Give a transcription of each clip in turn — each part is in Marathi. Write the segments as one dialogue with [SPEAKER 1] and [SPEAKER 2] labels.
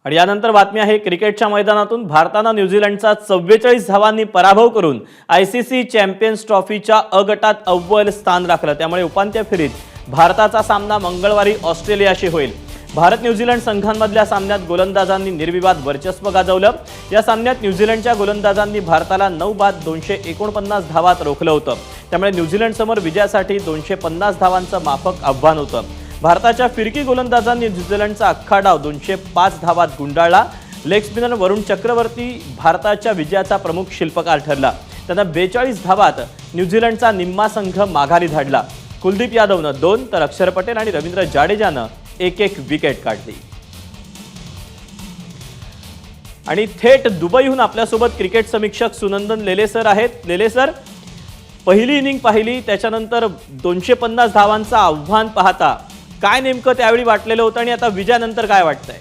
[SPEAKER 1] आणि यानंतर बातमी आहे क्रिकेटच्या मैदानातून भारतानं न्यूझीलंडचा 44 धावांनी पराभव करून आयसीसी चॅम्पियन्स ट्रॉफीच्या अ गटात अव्वल स्थान राखलं। त्यामुळे उपांत्य फेरीत भारताचा सामना मंगळवारी ऑस्ट्रेलियाशी होईल। भारत न्यूझीलंड संघांमधल्या सामन्यात गोलंदाजांनी निर्विवाद वर्चस्व गाजवलं। या सामन्यात न्यूझीलंडच्या गोलंदाजांनी भारताला 9 बाद 249 धावात रोखलं होतं। त्यामुळे न्यूझीलंडसमोर विजयासाठी 250 धावांचं माफक आव्हान होतं। भारताच्या फिरकी गोलंदाजांनी न्यूझीलंडचा अख्खा डाव 205 धावात गुंडाळला। लेग स्पिनर वरुण चक्रवर्ती भारताच्या विजयाचा प्रमुख शिल्पकार ठरला। त्यानं 42 धावात न्यूझीलंडचा निम्मा संघ माघारी धाडला। कुलदीप यादवनं 2 तर अक्षर पटेल आणि रवींद्र जाडेजानं एक विकेट काढली। आणि थेट दुबईहून आपल्यासोबत क्रिकेट समीक्षक सुनंदन लेले सर आहेत। लेले सर, पहिली इनिंग पाहिली, त्याच्यानंतर 250 धावांचं आव्हान पाहता काय नेमकं त्यावेळी वाटलेलं होतं आणि आता विजयानंतर काय वाटतंय?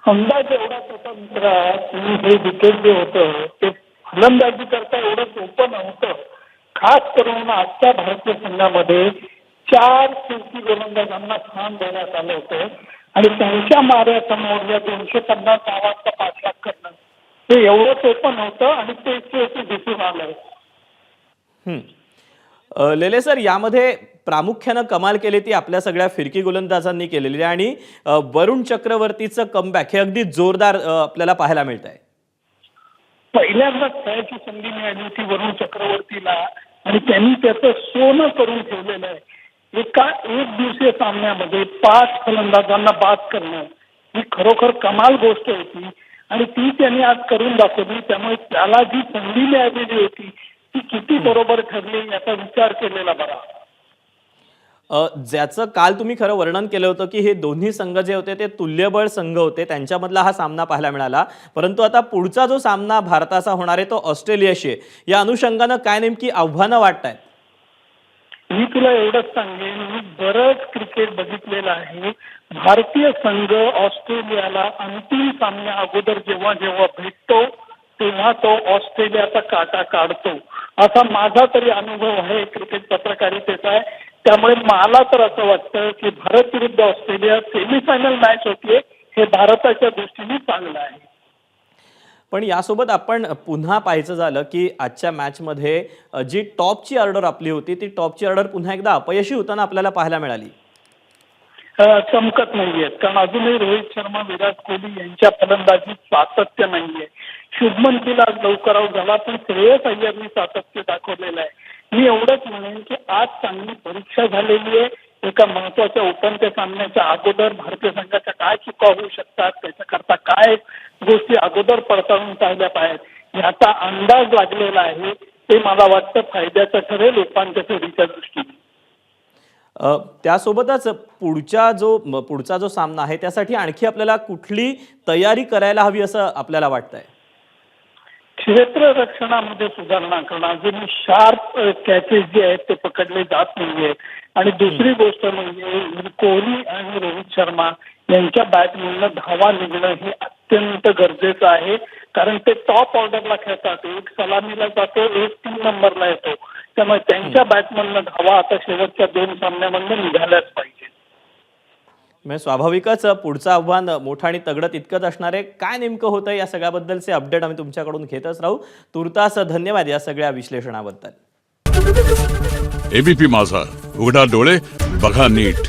[SPEAKER 2] अंदाज एवढा स्वतंत्र हे विकेट जे होतं ते फलंदाजी करता एवढं सोपं नव्हतं। खास करून आजच्या भारतीय संघामध्ये 4 फिरकी गोलंदाजांना स्थान देण्यात आलं होतं आणि त्यांच्या माऱ्यासमोर या 250 धावांचा पाठलाग करणं हे एवढं सोपं नव्हतं आणि ते दिसून आलं।
[SPEAKER 1] लेले सर, यामध्ये प्रामुख्यानं कमाल केली ती आपल्या सगळ्या फिरकी गोलंदाजांनी केलेली आणि वरुण चक्रवर्तीचं कमबॅक हे अगदी जोरदार आपल्याला पाहायला मिळतंय।
[SPEAKER 2] पहिल्यांदाच खेळायची संधी मिळाली होती वरुण चक्रवर्तीला आणि त्यांनी त्याचं सोनं करून ठेवलेलं आहे। एका एक दिवसीय सामन्यामध्ये 5 फलंदाजांना बाद करणं ही खरोखर कमाल गोष्ट होती आणि ती त्यांनी आज करून दाखवली। त्यामुळे त्याला जी संधी मिळालेली होती ती किती बरोबर ठरली याचा विचार केलेला बरा।
[SPEAKER 1] ज्याचं काल तुम्ही खरं वर्णन केलं होतं की हे दोन्ही संघ जे होते ते तुल्यबळ संघ होते, त्यांच्यामधला हा सामना पाहायला मिळाला। परंतु आता पुढचा जो सामना भारताचा होणार आहे तो ऑस्ट्रेलियाशी आहे। या अनुषंगानं काय नेमकी आव्हानं वाटतायत?
[SPEAKER 2] मी तुला एवढंच सांगेन, मी बरंच क्रिकेट बघितलेलं आहे। भारतीय संघ ऑस्ट्रेलियाला अंतिम सामन्या अगोदर जेव्हा भेटतो तेव्हा तो ऑस्ट्रेलियाचा काटा काढतो, असा माझा तरी अनुभव आहे क्रिकेट पत्रकारितेचा आहे। त्यामुळे मला तर असं वाटतं की भारत विरुद्ध ऑस्ट्रेलिया सेमीफायनल मॅच होतीये हे भारताच्या दृष्टीने चांगलं आहे।
[SPEAKER 1] पण यासोबत आपण पुन्हा पाहायचं झालं की आजच्या मॅचमध्ये जी टॉपची ऑर्डर आपली होती ती टॉपची ऑर्डर पुन्हा एकदा अपयशी होताना आपल्याला पाहायला मिळाली।
[SPEAKER 2] चमकत नाहीये, कारण अजूनही रोहित शर्मा, विराट कोहली यांच्या फलंदाजीत सातत्य नाहीये। शुभमन गिल आज लवकर आऊट झाला, पण श्रेयस अय्यरनी सातत्य दाखवलेलं आहे। मी एवढंच म्हणेन की आज चांगली परीक्षा झालेली आहे। एका महत्वाच्या उपांत्य सामन्याच्या अगोदर भारतीय संघाच्या काय चुका होऊ शकतात, त्याच्याकरता काय गोष्टी अगोदर पडताळून पाहिल्या पाहिजेत याचा अंदाज लागलेला आहे। ते मला वाटतं फायद्याचं ठरेल उपांत्य फेरीच्या दृष्टीने।
[SPEAKER 1] त्यासोबतच पुढचा जो सामना आहे त्यासाठी आणखी आपल्याला कुठली तयारी करायला हवी असं आपल्याला वाटतंय?
[SPEAKER 2] क्षेत्ररक्षणामध्ये सुधारणा करणं, अजून शार्प कॅचेस जे आहेत ते पकडले जात नाहीये आणि दुसरी गोष्ट म्हणजे कोहली आणि रोहित शर्मा यांच्या बॅटमधनं धावा निघणं हे अत्यंत गरजेचं आहे, कारण ते टॉप ऑर्डरला खेळतात। एक सलामीला जातो, एक 3 नंबरला येतो, त्यामुळे त्यांच्या बॅटमधनं धावा आता शेवटच्या 2 सामन्यामधनं निघाल्याच पाहिजे।
[SPEAKER 1] म्हणजे स्वाभाविकच पुढचं आव्हान मोठं आणि तगडं तितकंच असणार आहे। काय नेमकं होतं या सगळ्याबद्दलचे अपडेट आम्ही तुमच्याकडून घेतच राहू। तुर्तास धन्यवाद या सगळ्या विश्लेषणाबद्दल।
[SPEAKER 3] एबीपी माझा, उघडा डोळे बघा नीट।